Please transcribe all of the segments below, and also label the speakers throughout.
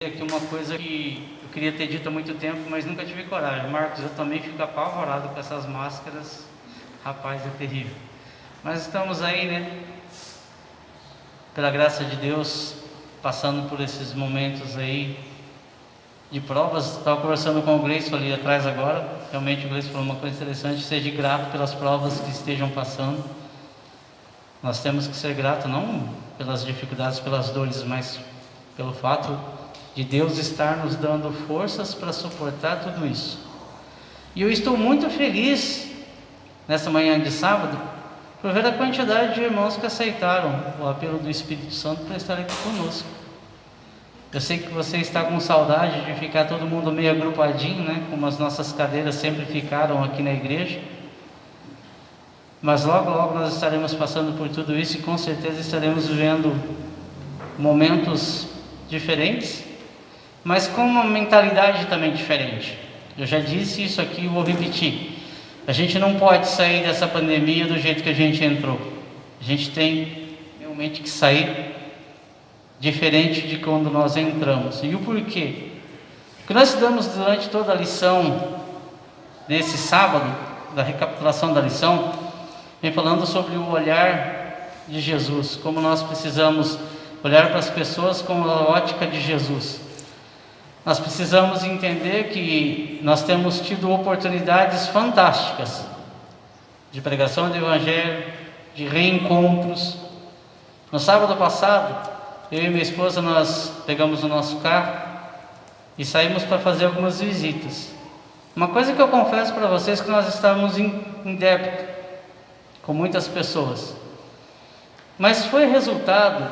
Speaker 1: Aqui uma coisa que eu queria ter dito há muito tempo, mas nunca tive coragem. Marcos, eu também fico apavorado com essas máscaras. Rapaz, é terrível. Mas estamos aí, né? Pela graça de Deus, passando por esses momentos aí de provas. Estava conversando com o Gleison ali atrás agora. Realmente o Gleison falou uma coisa interessante: seja grato pelas provas que estejam passando. Nós temos que ser gratos não pelas dificuldades, pelas dores, mas pelo fato de Deus estar nos dando forças para suportar tudo isso. E eu estou muito feliz nessa manhã de sábado por ver a quantidade de irmãos que aceitaram o apelo do Espírito Santo para estar aqui conosco. Eu sei que você está com saudade de ficar todo mundo meio agrupadinho, né? Como as nossas cadeiras sempre ficaram aqui na igreja. Mas logo, logo nós estaremos passando por tudo isso e com certeza estaremos vivendo momentos diferentes, mas com uma mentalidade também diferente. Eu já disse isso aqui e vou repetir. A gente não pode sair dessa pandemia do jeito que a gente entrou. A gente tem realmente que sair diferente de quando nós entramos. E o porquê? Porque nós estudamos durante toda a lição, nesse sábado, da recapitulação da lição, vem falando sobre o olhar de Jesus, como nós precisamos olhar para as pessoas com a ótica de Jesus. Nós precisamos entender que nós temos tido oportunidades fantásticas de pregação do Evangelho, de reencontros. No sábado passado, eu e minha esposa, nós pegamos o nosso carro e saímos para fazer algumas visitas. Uma coisa que eu confesso para vocês é que nós estávamos em débito com muitas pessoas. Mas foi resultado,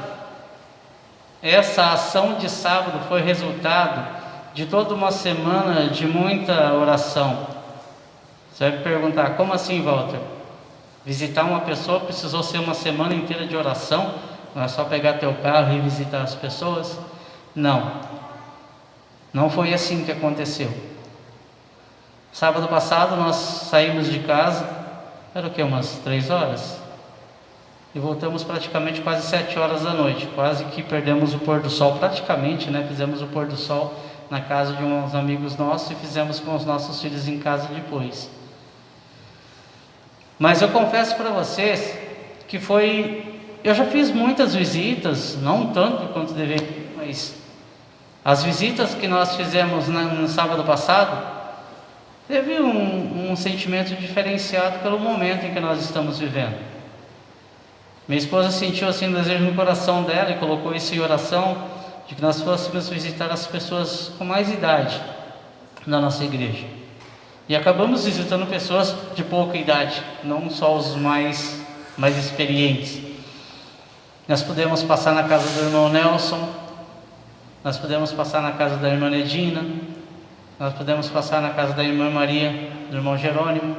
Speaker 1: essa ação de sábado foi resultado de toda uma semana de muita oração. Você vai me perguntar, como assim, Walter? Visitar uma pessoa precisou ser uma semana inteira de oração? Não é só pegar teu carro e visitar as pessoas? Não foi assim que aconteceu. Sábado passado nós saímos de casa, era o que, umas 3 horas? E voltamos praticamente quase 7 horas da noite, quase que perdemos o pôr do sol, praticamente, né? Fizemos o pôr do sol na casa de uns amigos nossos e fizemos com os nossos filhos em casa depois. Mas eu confesso para vocês que eu já fiz muitas visitas, não tanto quanto deveria, mas as visitas que nós fizemos no sábado passado, teve um sentimento diferenciado pelo momento em que nós estamos vivendo. Minha esposa sentiu assim um desejo no coração dela e colocou isso em oração, de que nós fôssemos visitar as pessoas com mais idade na nossa igreja. E acabamos visitando pessoas de pouca idade, não só os mais experientes. Nós pudemos passar na casa do irmão Nelson, nós pudemos passar na casa da irmã Edina, nós pudemos passar na casa da irmã Maria, do irmão Jerônimo,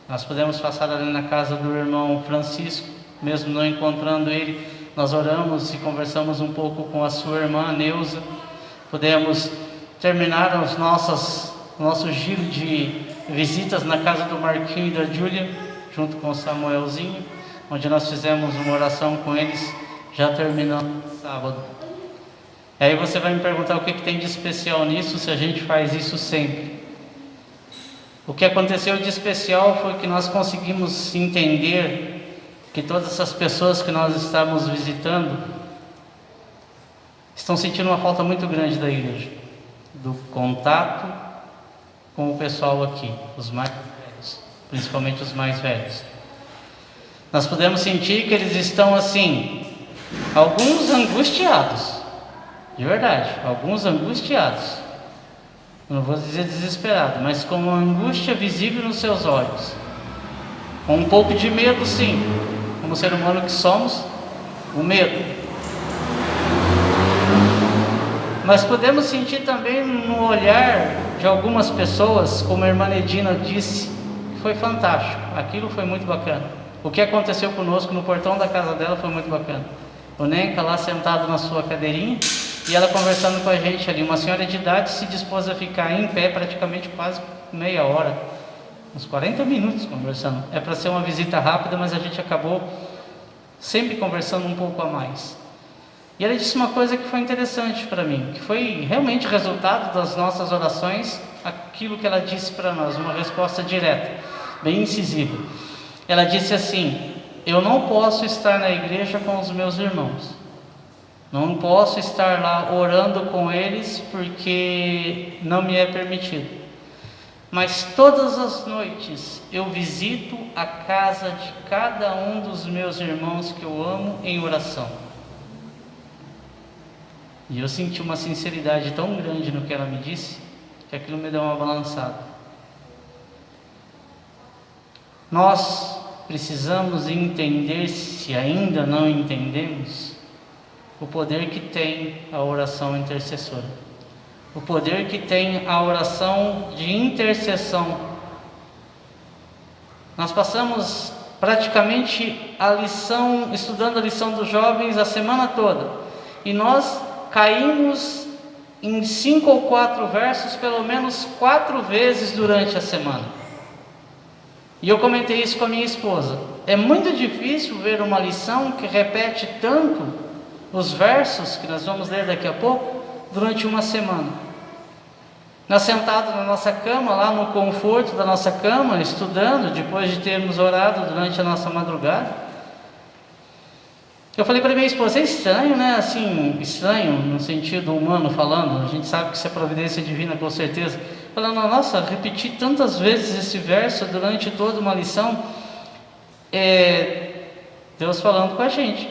Speaker 1: nós pudemos passar ali na casa do irmão Francisco, mesmo não encontrando ele, nós oramos e conversamos um pouco com a sua irmã Neuza. Pudemos terminar o nosso giro de visitas na casa do Marquinho e da Júlia, junto com o Samuelzinho, onde nós fizemos uma oração com eles, já terminando no sábado. Aí você vai me perguntar o que tem de especial nisso, se a gente faz isso sempre. O que aconteceu de especial foi que nós conseguimos entender que todas essas pessoas que nós estamos visitando estão sentindo uma falta muito grande da igreja, do contato com o pessoal aqui, os mais velhos, principalmente os mais velhos. Nós podemos sentir que eles estão assim, alguns angustiados, de verdade, alguns angustiados, não vou dizer desesperados, mas com uma angústia visível nos seus olhos, com um pouco de medo, sim, como ser humano que somos, o medo. Mas podemos sentir também no olhar de algumas pessoas, como a irmã Edina disse, que foi fantástico, aquilo foi muito bacana. O que aconteceu conosco no portão da casa dela foi muito bacana. O Nenca lá sentado na sua cadeirinha e ela conversando com a gente ali. Uma senhora de idade se dispôs a ficar em pé praticamente quase meia hora, uns 40 minutos conversando. É para ser uma visita rápida, mas a gente acabou sempre conversando um pouco a mais. E ela disse uma coisa que foi interessante para mim, que foi realmente resultado das nossas orações, aquilo que ela disse para nós, uma resposta direta, bem incisiva. Ela disse assim: eu não posso estar na igreja com os meus irmãos, não posso estar lá orando com eles porque não me é permitido, mas todas as noites eu visito a casa de cada um dos meus irmãos que eu amo em oração. E eu senti uma sinceridade tão grande no que ela me disse, que aquilo me deu uma balançada. Nós precisamos entender, se ainda não entendemos, o poder que tem a oração intercessora, o poder que tem a oração de intercessão. Nós passamos praticamente a lição, estudando a lição dos jovens a semana toda, e nós caímos em 5 ou 4 versos pelo menos 4 vezes durante a semana. E eu comentei isso com a minha esposa. É muito difícil ver uma lição que repete tanto os versos que nós vamos ler daqui a pouco durante uma semana. Nós sentados na nossa cama, lá no conforto da nossa cama, estudando, depois de termos orado durante a nossa madrugada, eu falei para minha esposa: é estranho, né? Assim, estranho no sentido humano falando, a gente sabe que isso é providência divina com certeza. Falando, nossa, repetir tantas vezes esse verso durante toda uma lição, Deus falando com a gente,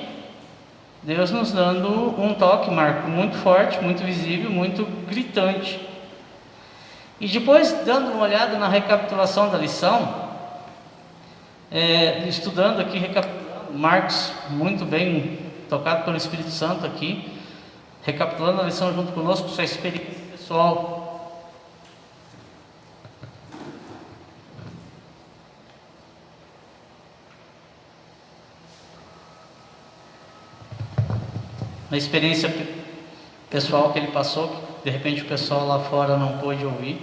Speaker 1: Deus nos dando um toque, Marco, muito forte, muito visível, muito gritante. E depois, dando uma olhada na recapitulação da lição, estudando aqui, Marcos, muito bem tocado pelo Espírito Santo aqui, recapitulando a lição junto conosco, sua experiência pessoal. A experiência pessoal que ele passou, que de repente o pessoal lá fora não pôde ouvir,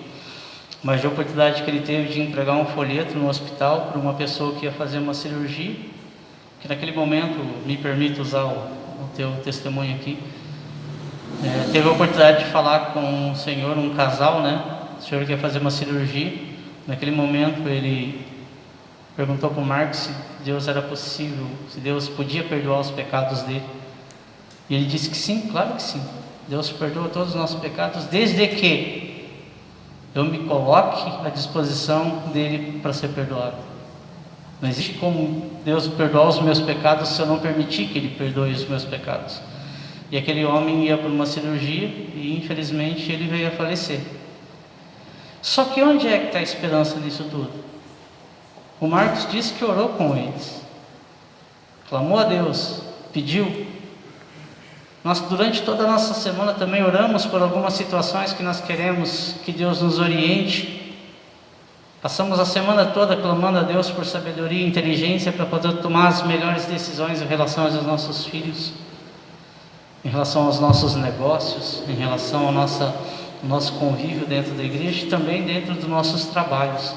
Speaker 1: mas a oportunidade que ele teve de entregar um folheto no hospital para uma pessoa que ia fazer uma cirurgia, que naquele momento, me permite usar o teu testemunho aqui, teve a oportunidade de falar com um senhor, um casal, né? O senhor que ia fazer uma cirurgia. Naquele momento ele perguntou para o Marcos se Deus era possível, se Deus podia perdoar os pecados dele. E ele disse que sim, claro que sim. Deus perdoa todos os nossos pecados, desde que eu me coloque à disposição dele para ser perdoado. Não existe como Deus perdoar os meus pecados se eu não permitir que ele perdoe os meus pecados. E aquele homem ia para uma cirurgia e infelizmente ele veio a falecer. Só que onde é que está a esperança nisso tudo? O Marcos disse que orou com eles, clamou a Deus, pediu. Nós durante toda a nossa semana também oramos por algumas situações que nós queremos que Deus nos oriente. Passamos a semana toda clamando a Deus por sabedoria e inteligência para poder tomar as melhores decisões em relação aos nossos filhos, em relação aos nossos negócios, em relação ao nosso convívio dentro da igreja e também dentro dos nossos trabalhos.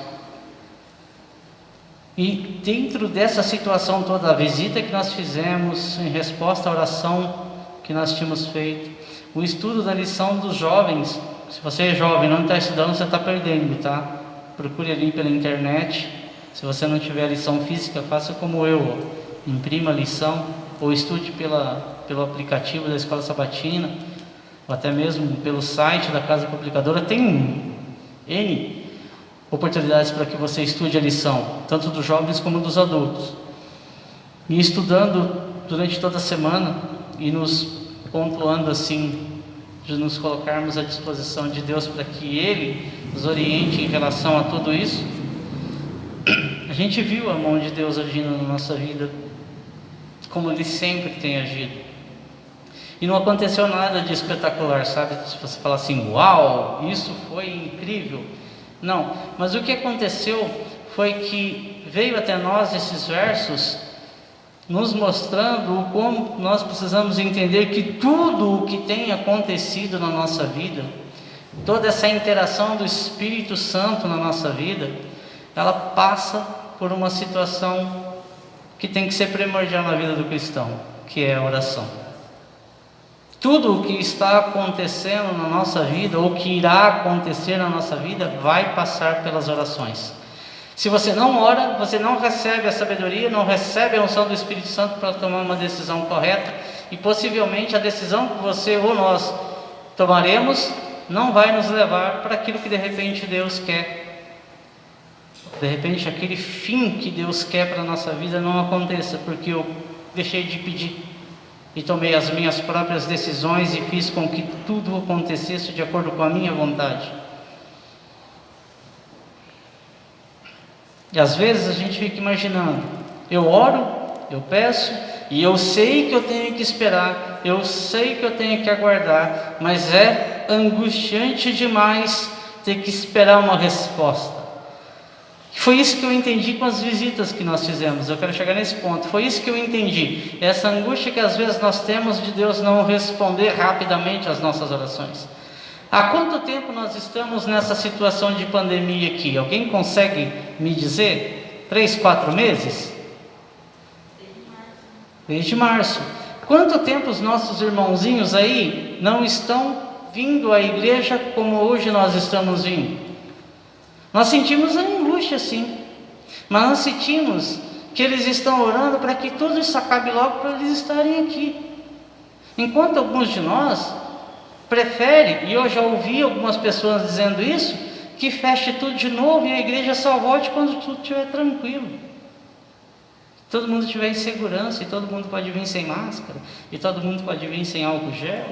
Speaker 1: E dentro dessa situação toda, a visita que nós fizemos em resposta à oração que nós tínhamos feito, o estudo da lição dos jovens. Se você é jovem e não está estudando, você está perdendo, tá? Procure ali pela internet. Se você não tiver a lição física, faça como eu, imprima a lição ou estude pelo aplicativo da Escola Sabatina, ou até mesmo pelo site da Casa Publicadora. Tem N oportunidades para que você estude a lição, tanto dos jovens como dos adultos. E estudando durante toda a semana e nos pontuando assim, de nos colocarmos à disposição de Deus para que Ele nos oriente em relação a tudo isso, a gente viu a mão de Deus agindo na nossa vida, como Ele sempre tem agido. E não aconteceu nada de espetacular, sabe? Se você falar assim, uau, isso foi incrível. Não, mas o que aconteceu foi que veio até nós esses versos nos mostrando o como nós precisamos entender que tudo o que tem acontecido na nossa vida, toda essa interação do Espírito Santo na nossa vida, ela passa por uma situação que tem que ser primordial na vida do cristão, que é a oração. Tudo o que está acontecendo na nossa vida, ou que irá acontecer na nossa vida, vai passar pelas orações. Se você não ora, você não recebe a sabedoria, não recebe a unção do Espírito Santo para tomar uma decisão correta, e possivelmente a decisão que você ou nós tomaremos não vai nos levar para aquilo que de repente Deus quer. De repente aquele fim que Deus quer para a nossa vida não aconteça, porque eu deixei de pedir e tomei as minhas próprias decisões e fiz com que tudo acontecesse de acordo com a minha vontade. E às vezes a gente fica imaginando, eu oro, eu peço, e eu sei que eu tenho que esperar, eu sei que eu tenho que aguardar, mas é angustiante demais ter que esperar uma resposta. Foi isso que eu entendi com as visitas que nós fizemos. Eu quero chegar nesse ponto. Foi isso que eu entendi. Essa angústia que às vezes nós temos de Deus não responder rapidamente às nossas orações. Há quanto tempo nós estamos nessa situação de pandemia aqui? Alguém consegue me dizer? 3, 4 meses? Desde março. Quanto tempo os nossos irmãozinhos aí não estão vindo à igreja como hoje nós estamos vindo? Nós sentimos a angústia, sim, mas nós sentimos que eles estão orando para que tudo isso acabe logo, para eles estarem aqui. Enquanto alguns de nós preferem, e eu já ouvi algumas pessoas dizendo isso, que feche tudo de novo e a igreja só volte quando tudo estiver tranquilo. Todo mundo estiver em segurança, e todo mundo pode vir sem máscara, e todo mundo pode vir sem álcool gel.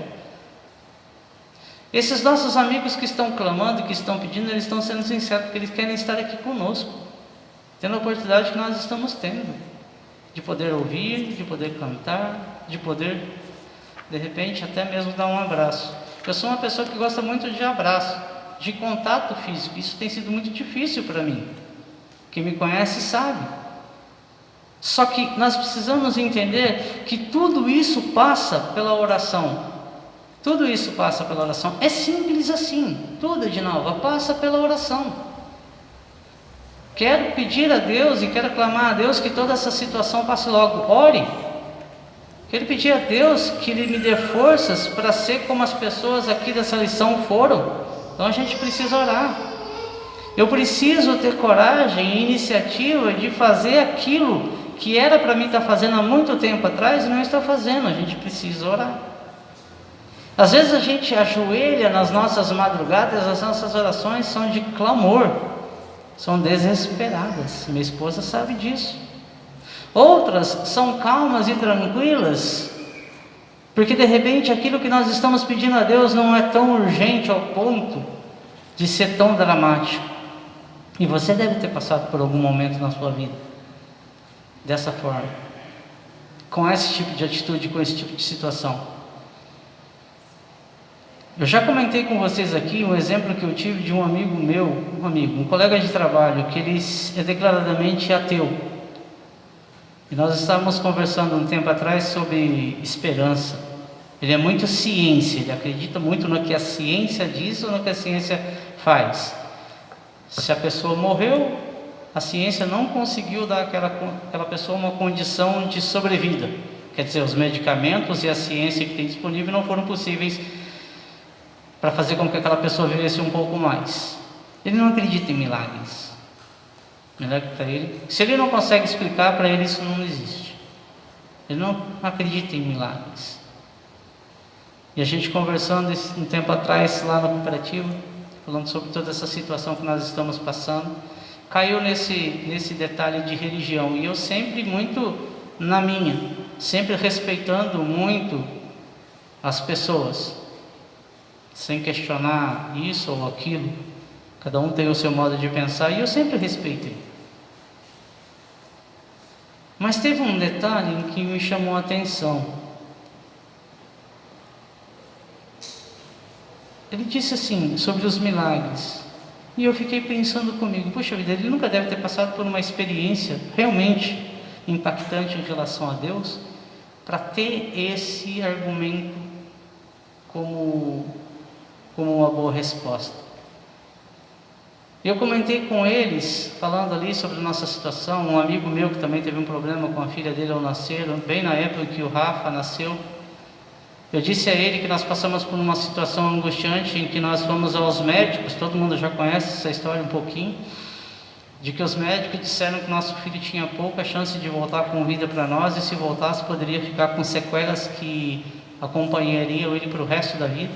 Speaker 1: Esses nossos amigos que estão clamando, que estão pedindo, eles estão sendo sinceros, porque eles querem estar aqui conosco, tendo a oportunidade que nós estamos tendo, de poder ouvir, de poder cantar, de poder, de repente, até mesmo dar um abraço. Eu sou uma pessoa que gosta muito de abraço, de contato físico. Isso tem sido muito difícil para mim. Quem me conhece sabe. Só que nós precisamos entender que tudo isso passa pela oração. Tudo isso passa pela oração. É simples assim. Tudo, Edinalva, passa pela oração. Quero pedir a Deus e quero clamar a Deus que toda essa situação passe logo. Ore. Quero pedir a Deus que Ele me dê forças para ser como as pessoas aqui dessa lição foram. Então a gente precisa orar. Eu preciso ter coragem e iniciativa de fazer aquilo que era para mim estar fazendo há muito tempo atrás e não estou fazendo. A gente precisa orar. Às vezes a gente ajoelha nas nossas madrugadas, as nossas orações são de clamor, são desesperadas. Minha esposa sabe disso. Outras são calmas e tranquilas, porque de repente aquilo que nós estamos pedindo a Deus não é tão urgente ao ponto de ser tão dramático. E você deve ter passado por algum momento na sua vida dessa forma, com esse tipo de atitude, com esse tipo de situação. Eu já comentei com vocês aqui um exemplo que eu tive de um amigo meu, um colega de trabalho, que ele é declaradamente ateu. E nós estávamos conversando um tempo atrás sobre esperança. Ele é muito ciência, ele acredita muito no que a ciência diz ou no que a ciência faz. Se a pessoa morreu, a ciência não conseguiu dar àquela pessoa uma condição de sobrevida. Quer dizer, os medicamentos e a ciência que tem disponível não foram possíveis para fazer com que aquela pessoa vivesse um pouco mais. Ele não acredita em milagres. Para ele, se ele não consegue explicar, para ele isso não existe. Ele não acredita em milagres. E a gente conversando um tempo atrás lá no cooperativo, falando sobre toda essa situação que nós estamos passando, caiu nesse detalhe de religião. E eu sempre muito na minha, sempre respeitando muito as pessoas, sem questionar isso ou aquilo. Cada um tem o seu modo de pensar e eu sempre respeitei. Mas teve um detalhe em que me chamou a atenção. Ele disse assim, sobre os milagres. E eu fiquei pensando comigo, puxa vida, ele nunca deve ter passado por uma experiência realmente impactante em relação a Deus, para ter esse argumento como uma boa resposta. Eu comentei com eles, falando ali sobre a nossa situação, um amigo meu que também teve um problema com a filha dele ao nascer, bem na época que o Rafa nasceu. Eu disse a ele que nós passamos por uma situação angustiante em que nós fomos aos médicos, todo mundo já conhece essa história um pouquinho, de que os médicos disseram que nosso filho tinha pouca chance de voltar com vida para nós, e se voltasse poderia ficar com sequelas que acompanhariam ele para o resto da vida.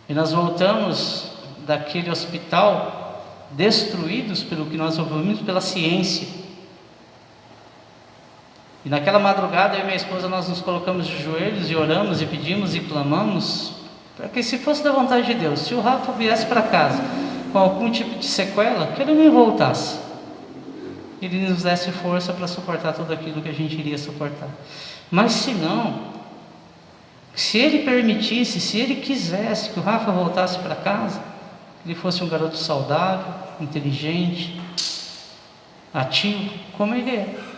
Speaker 1: E nós voltamos daquele hospital destruídos pelo que nós ouvimos pela ciência. E naquela madrugada, eu e minha esposa, nós nos colocamos de joelhos e oramos e pedimos e clamamos para que, se fosse da vontade de Deus, se o Rafa viesse para casa com algum tipo de sequela, que ele nem voltasse, ele nos desse força para suportar tudo aquilo que a gente iria suportar. Mas se não, se ele permitisse, se ele quisesse que o Rafa voltasse para casa, ele fosse um garoto saudável, inteligente, ativo, como ele é.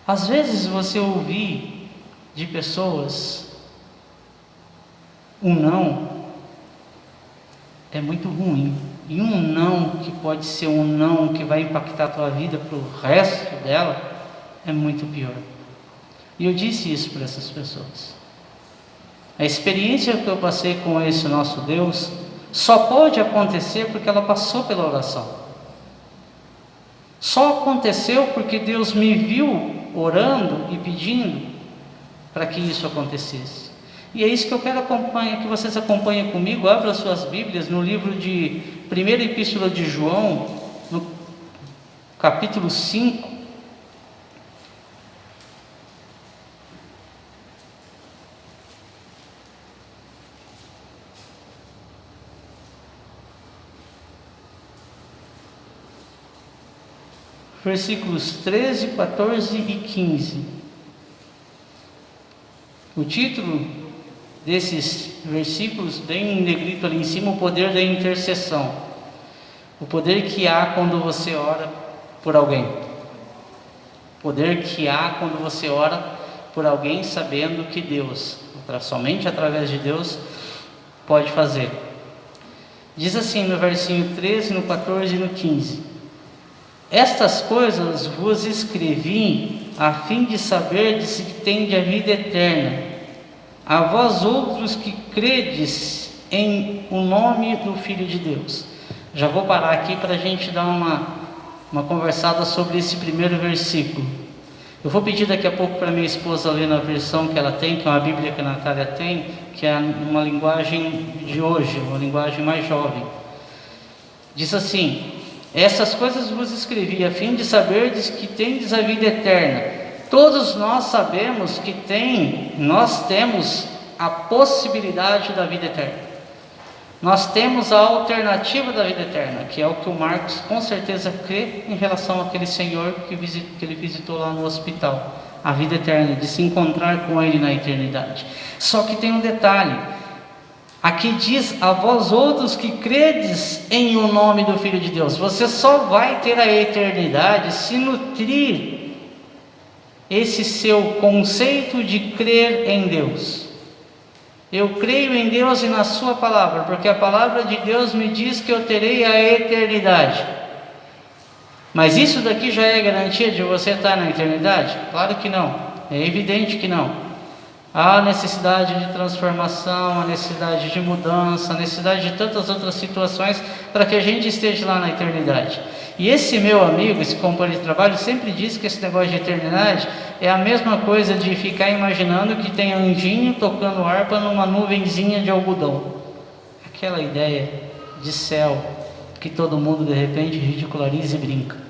Speaker 1: Às vezes você ouvir de pessoas um não é muito ruim. E um não que pode ser um não que vai impactar a tua vida para o resto dela é muito pior. E eu disse isso para essas pessoas. A experiência que eu passei com esse nosso Deus só pode acontecer porque ela passou pela oração. Só aconteceu porque Deus me viu orando e pedindo para que isso acontecesse. E é isso que eu quero que vocês acompanhem comigo. Abra suas Bíblias no livro de 1ª Epístola de João, no capítulo 5. Versículos 13, 14 e 15. O título desses versículos, bem em negrito ali em cima, o poder da intercessão. O poder que há quando você ora por alguém. O poder que há quando você ora por alguém sabendo que Deus, somente através de Deus, pode fazer. Diz assim no versinho 13, no 14 e no 15. Estas coisas vos escrevi a fim de saberdes que tendes a vida eterna, a vós outros que credes em o nome do Filho de Deus. Já vou parar aqui para a gente dar uma conversada sobre esse primeiro versículo. Eu vou pedir daqui a pouco para minha esposa ler na versão que ela tem, que é uma Bíblia que a Natália tem, que é uma linguagem de hoje, uma linguagem mais jovem. Diz assim: essas coisas vos escrevi a fim de saberdes que tendes a vida eterna. Todos nós sabemos que nós temos a possibilidade da vida eterna. Nós temos a alternativa da vida eterna, que é o que o Marcos com certeza crê em relação àquele senhor que ele visitou lá no hospital. A vida eterna, de se encontrar com ele na eternidade. Só que tem um detalhe. Aqui diz: a vós outros que credes em o nome do Filho de Deus. Você só vai ter a eternidade se nutrir esse seu conceito de crer em Deus. Eu creio em Deus e na sua palavra, porque a palavra de Deus me diz que eu terei a eternidade. Mas isso daqui já é garantia de você estar na eternidade? Claro que não, é evidente que não. Há necessidade de transformação, há necessidade de mudança, há necessidade de tantas outras situações para que a gente esteja lá na eternidade. E esse meu amigo, esse companheiro de trabalho, sempre diz que esse negócio de eternidade é a mesma coisa de ficar imaginando que tem anjinho tocando harpa numa nuvenzinha de algodão. Aquela ideia de céu que todo mundo de repente ridiculariza e brinca.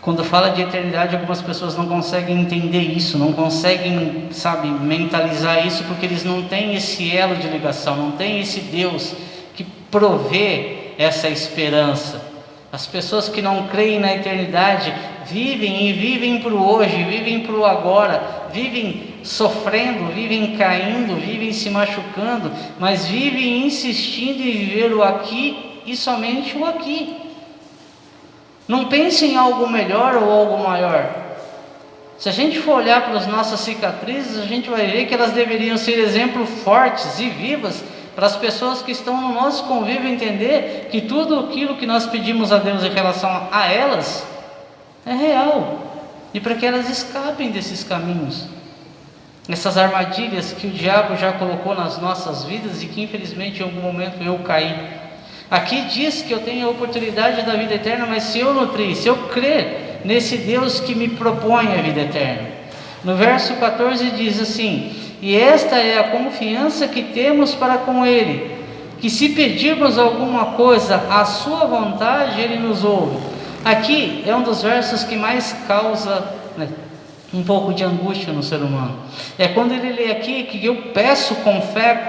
Speaker 1: Quando fala de eternidade, algumas pessoas não conseguem entender isso, não conseguem, mentalizar isso, porque eles não têm esse elo de ligação, não têm esse Deus que provê essa esperança. As pessoas que não creem na eternidade vivem para o hoje, vivem para o agora, vivem sofrendo, vivem caindo, vivem se machucando, mas vivem insistindo em viver o aqui e somente o aqui. Não pense em algo melhor ou algo maior. Se a gente for olhar para as nossas cicatrizes, a gente vai ver que elas deveriam ser exemplos fortes e vivas para as pessoas que estão no nosso convívio entender que tudo aquilo que nós pedimos a Deus em relação a elas é real. e para que elas escapem desses caminhos, essas armadilhas que o diabo já colocou nas nossas vidas e que infelizmente em algum momento eu caí. Aqui diz que eu tenho a oportunidade da vida eterna, mas se eu nutrir, se eu crer nesse Deus que me propõe a vida eterna. No verso 14 diz assim: e esta é a confiança que temos para com Ele, que se pedirmos alguma coisa à sua vontade, Ele nos ouve. Aqui é um dos versos que mais causa um pouco de angústia no ser humano. É quando ele lê aqui que eu peço com fé,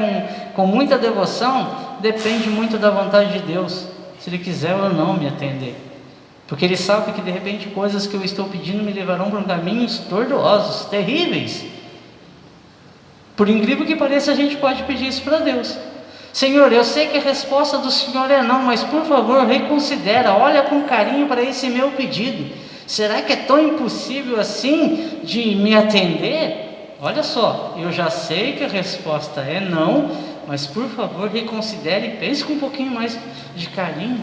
Speaker 1: com muita devoção, depende muito da vontade de Deus, se Ele quiser ou não me atender. Porque Ele sabe que de repente coisas que eu estou pedindo me levarão por caminhos tortuosos, terríveis. Por incrível que pareça, a gente pode pedir isso para Deus. Senhor, eu sei que a resposta do Senhor é não, mas por favor reconsidera, olha com carinho para esse meu pedido. Será que é tão impossível assim de me atender? Olha só, eu já sei que a resposta é não, mas por favor reconsidere e pense com um pouquinho mais de carinho.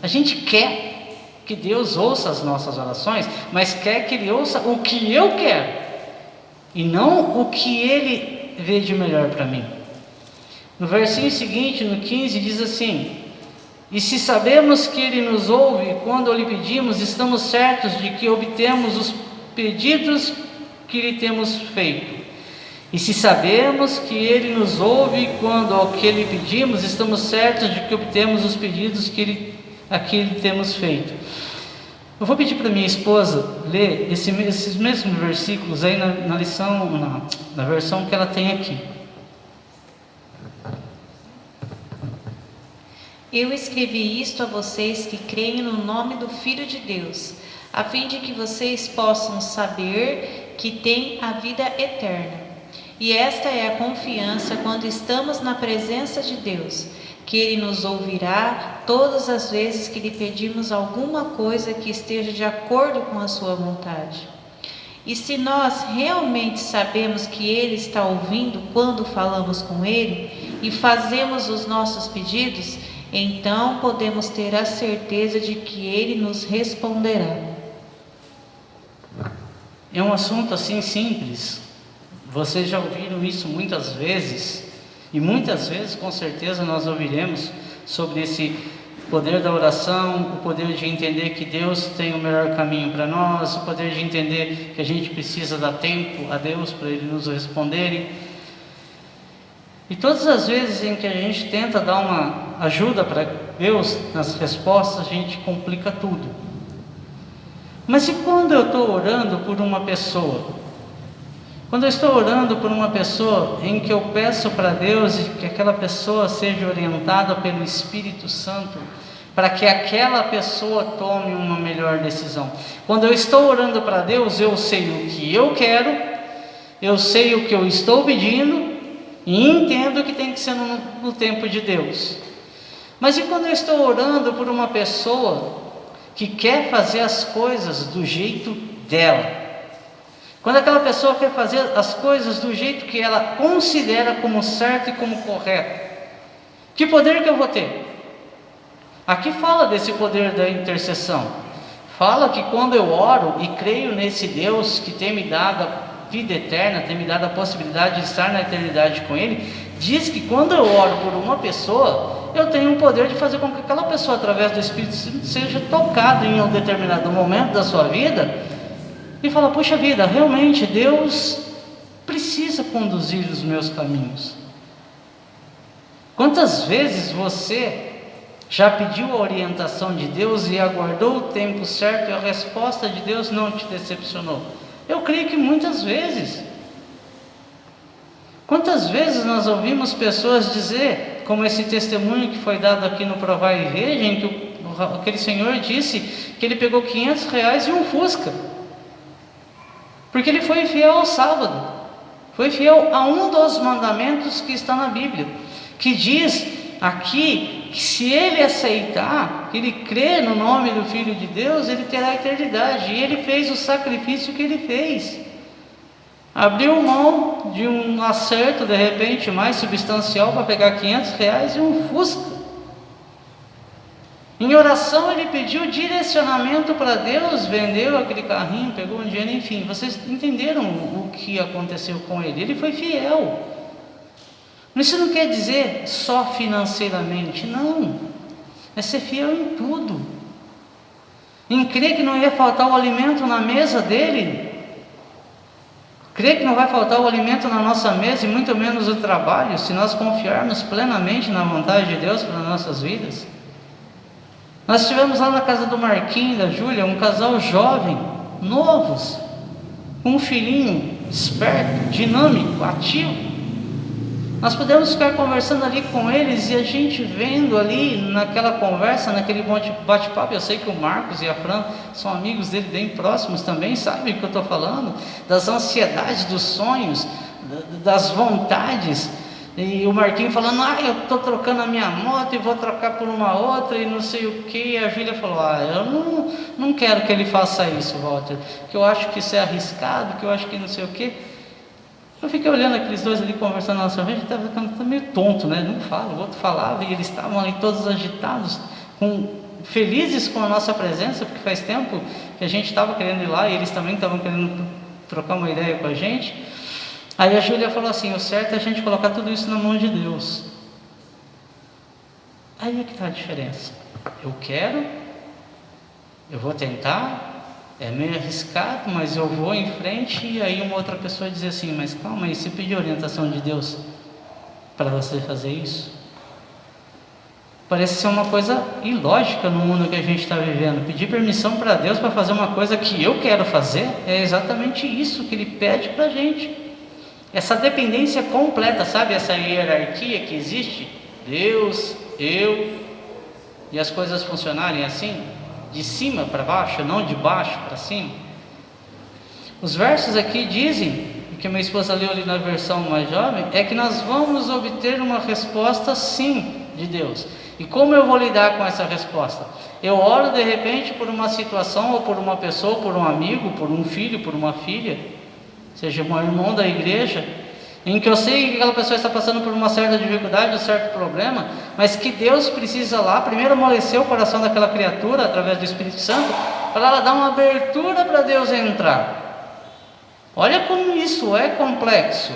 Speaker 1: A gente quer que Deus ouça as nossas orações, mas quer que Ele ouça o que eu quero e não o que Ele vê de melhor para mim. No versinho seguinte, no 15, diz assim: e se sabemos que Ele nos ouve quando lhe pedimos, estamos certos de que obtemos os pedidos que lhe temos feito. E se sabemos que Ele nos ouve quando ao que lhe pedimos, estamos certos de que obtemos os pedidos a que lhe temos feito. Eu vou pedir para minha esposa ler esses mesmos versículos aí na lição, na versão que ela tem aqui.
Speaker 2: Eu escrevi isto a vocês que creem no nome do Filho de Deus, a fim de que vocês possam saber que têm a vida eterna. E esta é a confiança quando estamos na presença de Deus, que Ele nos ouvirá todas as vezes que lhe pedirmos alguma coisa que esteja de acordo com a sua vontade. E se nós realmente sabemos que Ele está ouvindo quando falamos com Ele e fazemos os nossos pedidos, então podemos ter a certeza de que Ele nos responderá.
Speaker 1: É um assunto assim simples. Vocês já ouviram isso muitas vezes, e muitas vezes com certeza nós ouviremos sobre esse poder da oração, o poder de entender que Deus tem o melhor caminho para nós, o poder de entender que a gente precisa dar tempo a Deus para Ele nos responderem. E todas as vezes em que a gente tenta dar uma ajuda para Deus nas respostas, a gente complica tudo. Mas e quando eu estou orando por uma pessoa? Quando eu estou orando por uma pessoa em que eu peço para Deus que aquela pessoa seja orientada pelo Espírito Santo, para que aquela pessoa tome uma melhor decisão. Quando eu estou orando para Deus, eu sei o que eu quero, eu sei o que eu estou pedindo, e entendo que tem que ser no tempo de Deus. Mas e quando eu estou orando por uma pessoa que quer fazer as coisas do jeito dela? Quando aquela pessoa quer fazer as coisas do jeito que ela considera como certo e como correto, que poder que eu vou ter? Aqui fala desse poder da intercessão. Fala que quando eu oro e creio nesse Deus que tem me dado a vida eterna, tem me dado a possibilidade de estar na eternidade com Ele, diz que quando eu oro por uma pessoa, eu tenho o poder de fazer com que aquela pessoa, através do Espírito Santo, seja tocada em um determinado momento da sua vida e fala: puxa vida, realmente Deus precisa conduzir os meus caminhos. Quantas vezes você já pediu a orientação de Deus e aguardou o tempo certo e a resposta de Deus não te decepcionou? Eu creio que muitas vezes. Quantas vezes nós ouvimos pessoas dizer, como esse testemunho que foi dado aqui no Provar e Veja, em que aquele senhor disse que ele pegou R$500 e um Fusca, porque ele foi fiel ao sábado, foi fiel a um dos mandamentos que está na Bíblia, que diz aqui que se ele aceitar, que ele crer no nome do Filho de Deus, ele terá a eternidade. E ele fez o sacrifício que ele fez, abriu mão de um acerto de repente mais substancial para pegar R$500 e um Fusca. Em oração ele pediu direcionamento para Deus, vendeu aquele carrinho, pegou um dinheiro, enfim, vocês entenderam o que aconteceu com ele. Ele foi fiel. Isso não quer dizer só financeiramente, não. É ser fiel em tudo. Em crer que não ia faltar o alimento na mesa dele. Crer que não vai faltar o alimento na nossa mesa e muito menos o trabalho, se nós confiarmos plenamente na vontade de Deus para nossas vidas. Nós estivemos lá na casa do Marquinhos e da Júlia, um casal jovem, novos, com um filhinho esperto, dinâmico, ativo. Nós pudemos ficar conversando ali com eles e a gente vendo ali naquela conversa, naquele bate-papo. Eu sei que o Marcos e a Fran são amigos dele bem próximos também, sabem o que eu estou falando, das ansiedades, dos sonhos, das vontades. E o Marquinhos falando, eu estou trocando a minha moto e vou trocar por uma outra e não sei o que. E a Júlia falou, eu não quero que ele faça isso, Walter, que eu acho que isso é arriscado, que eu acho que não sei o que. Eu fiquei olhando aqueles dois ali conversando na nossa frente, estava ficando meio tonto, né? Não fala, o outro falava e eles estavam ali todos agitados, felizes com a nossa presença, porque faz tempo que a gente estava querendo ir lá e eles também estavam querendo trocar uma ideia com a gente. Aí a Júlia falou assim, o certo é a gente colocar tudo isso na mão de Deus. Aí é que está a diferença. Eu quero, eu vou tentar, é meio arriscado, mas eu vou em frente. E aí uma outra pessoa diz assim, mas calma aí, você pediu orientação de Deus para você fazer isso? Parece ser uma coisa ilógica no mundo que a gente está vivendo. Pedir permissão para Deus para fazer uma coisa que eu quero fazer, é exatamente isso que Ele pede para a gente. Essa dependência completa, sabe? Essa hierarquia que existe, Deus, eu, e as coisas funcionarem assim, de cima para baixo, não de baixo para cima. Os versos aqui dizem, o que minha esposa leu ali na versão mais jovem, é que nós vamos obter uma resposta sim de Deus. E como eu vou lidar com essa resposta? Eu oro de repente por uma situação, ou por uma pessoa, por um amigo, por um filho, por uma filha, seja um irmão da igreja, em que eu sei que aquela pessoa está passando por uma certa dificuldade, um certo problema, mas que Deus precisa lá, primeiro amolecer o coração daquela criatura, através do Espírito Santo, para ela dar uma abertura para Deus entrar. Olha como isso é complexo.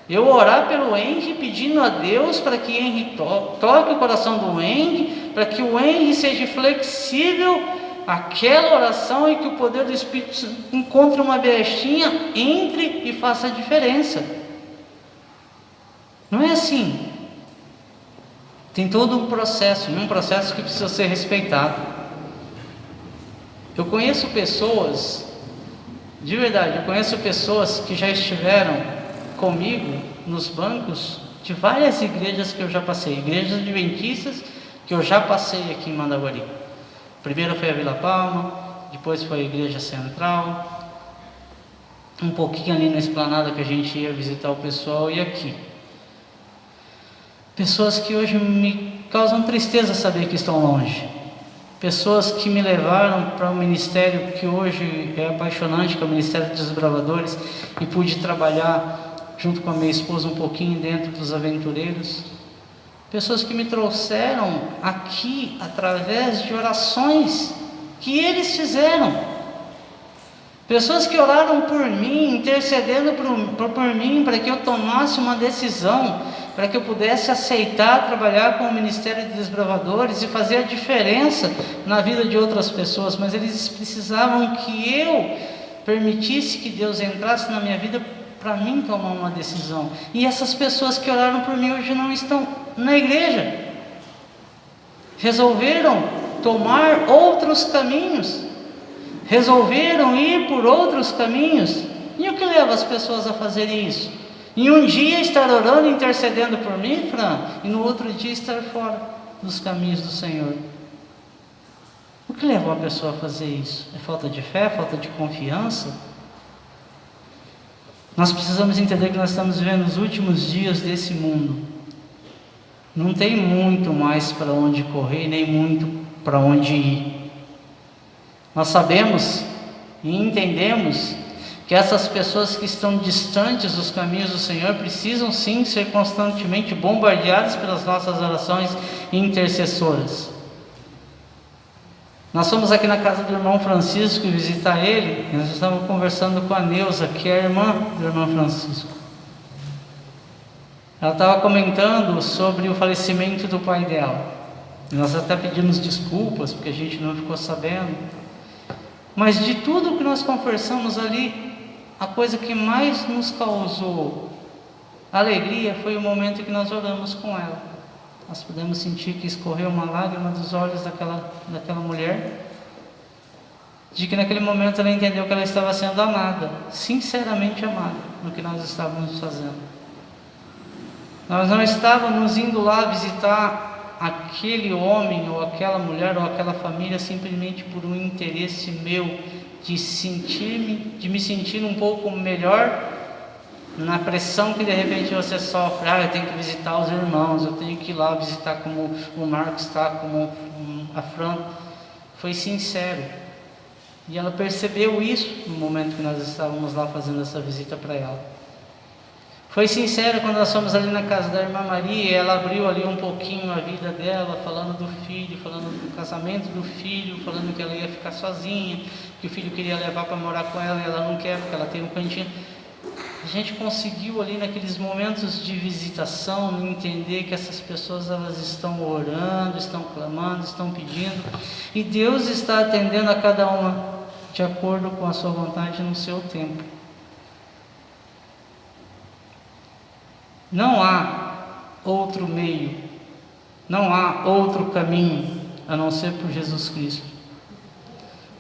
Speaker 1: Eu orar pelo Henry, pedindo a Deus para que Henry toque o coração do Henry, para que o Henry seja flexível àquela oração e que o poder do Espírito Santo encontre uma brechinha, entre e faça a diferença. Não é assim. Tem todo um processo, e um processo que precisa ser respeitado. Eu conheço pessoas, de verdade, eu conheço pessoas que já estiveram comigo nos bancos de várias igrejas que eu já passei, igrejas adventistas que eu já passei aqui em Mandaguari. Primeiro foi a Vila Palma, depois foi a Igreja Central, um pouquinho ali na esplanada que a gente ia visitar o pessoal, e aqui. Pessoas que hoje me causam tristeza saber que estão longe. Pessoas que me levaram para um ministério que hoje é apaixonante, que é o Ministério dos Desbravadores, e pude trabalhar junto com a minha esposa um pouquinho dentro dos aventureiros. Pessoas que me trouxeram aqui através de orações que eles fizeram. Pessoas que oraram por mim, intercedendo por mim, para que eu tomasse uma decisão, para que eu pudesse aceitar trabalhar com o Ministério de Desbravadores e fazer a diferença na vida de outras pessoas. Mas eles precisavam que eu permitisse que Deus entrasse na minha vida para mim tomar uma decisão. E essas pessoas que oraram por mim hoje não estão na igreja. Resolveram tomar outros caminhos. Resolveram ir por outros caminhos. E o que leva as pessoas a fazerem isso? Em um dia estar orando e intercedendo por mim, Fran, e no outro dia estar fora dos caminhos do Senhor. O que levou a pessoa a fazer isso? É falta de fé, falta de confiança? Nós precisamos entender que nós estamos vivendo os últimos dias desse mundo. Não tem muito mais para onde correr, nem muito para onde ir. Nós sabemos e entendemos que essas pessoas que estão distantes dos caminhos do Senhor precisam sim ser constantemente bombardeadas pelas nossas orações intercessoras. Nós fomos aqui na casa do irmão Francisco visitar ele, e nós estávamos conversando com a Neuza, que é a irmã do irmão Francisco. Ela estava comentando sobre o falecimento do pai dela. Nós até pedimos desculpas, porque a gente não ficou sabendo. Mas de tudo que nós conversamos ali, a coisa que mais nos causou alegria foi o momento que nós oramos com ela. Nós pudemos sentir que escorreu uma lágrima dos olhos daquela mulher, de que naquele momento ela entendeu que ela estava sendo amada, sinceramente amada, no que nós estávamos fazendo. Nós não estávamos indo lá visitar aquele homem, ou aquela mulher, ou aquela família, simplesmente por um interesse meu, de me sentir um pouco melhor, na pressão que de repente você sofre. Eu tenho que visitar os irmãos, eu tenho que ir lá visitar como o Marcos está, como a Fran. Foi sincero, e ela percebeu isso no momento que nós estávamos lá fazendo essa visita para ela. Foi sincero quando nós fomos ali na casa da irmã Maria, e ela abriu ali um pouquinho a vida dela, falando do filho, falando do casamento do filho, falando que ela ia ficar sozinha, que o filho queria levar para morar com ela, e ela não quer porque ela tem um cantinho. A gente conseguiu ali naqueles momentos de visitação entender que essas pessoas, elas estão orando, estão clamando, estão pedindo, e Deus está atendendo a cada uma de acordo com a sua vontade no seu tempo. Não há outro meio, não há outro caminho a não ser por Jesus Cristo.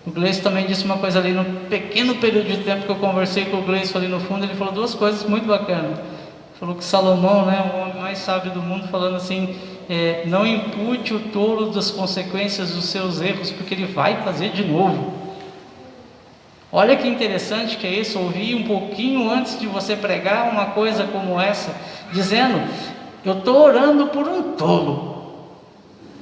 Speaker 1: O Gleice também disse uma coisa ali, no pequeno período de tempo que eu conversei com o Gleice ali no fundo, ele falou duas coisas muito bacanas. Falou que Salomão, o homem mais sábio do mundo, falando assim, não impute o tolo das consequências dos seus erros, porque ele vai fazer de novo. Olha que interessante que é isso, ouvir um pouquinho antes de você pregar uma coisa como essa, dizendo, eu estou orando por um tolo,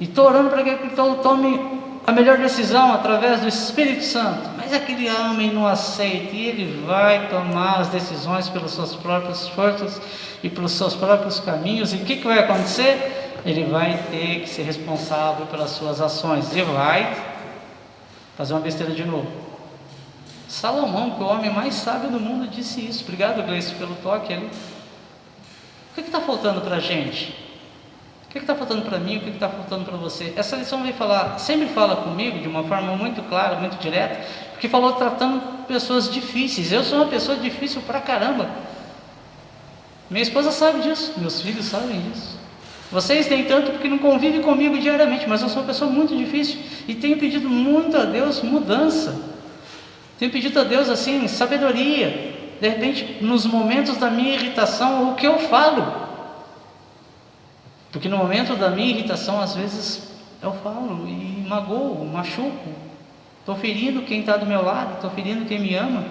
Speaker 1: e estou orando para que aquele tolo tome a melhor decisão através do Espírito Santo, mas aquele homem não aceita, e ele vai tomar as decisões pelas suas próprias forças e pelos seus próprios caminhos, e o que vai acontecer? Ele vai ter que ser responsável pelas suas ações, e vai fazer uma besteira de novo. Salomão, que é o homem mais sábio do mundo, disse isso. Obrigado, Gleice, pelo toque ali. O que está faltando para a gente? O que está faltando para mim? O que está faltando para você? Essa lição sempre fala comigo de uma forma muito clara, muito direta, porque falou tratando pessoas difíceis. Eu sou uma pessoa difícil pra caramba. Minha esposa sabe disso, meus filhos sabem disso. Vocês nem tanto porque não convivem comigo diariamente, mas eu sou uma pessoa muito difícil e tenho pedido muito a Deus mudança. Tenho pedido a Deus assim, sabedoria. De repente, nos momentos da minha irritação, o que eu falo? Porque no momento da minha irritação, às vezes, eu falo e magoo, machuco. Estou ferindo quem está do meu lado, estou ferindo quem me ama.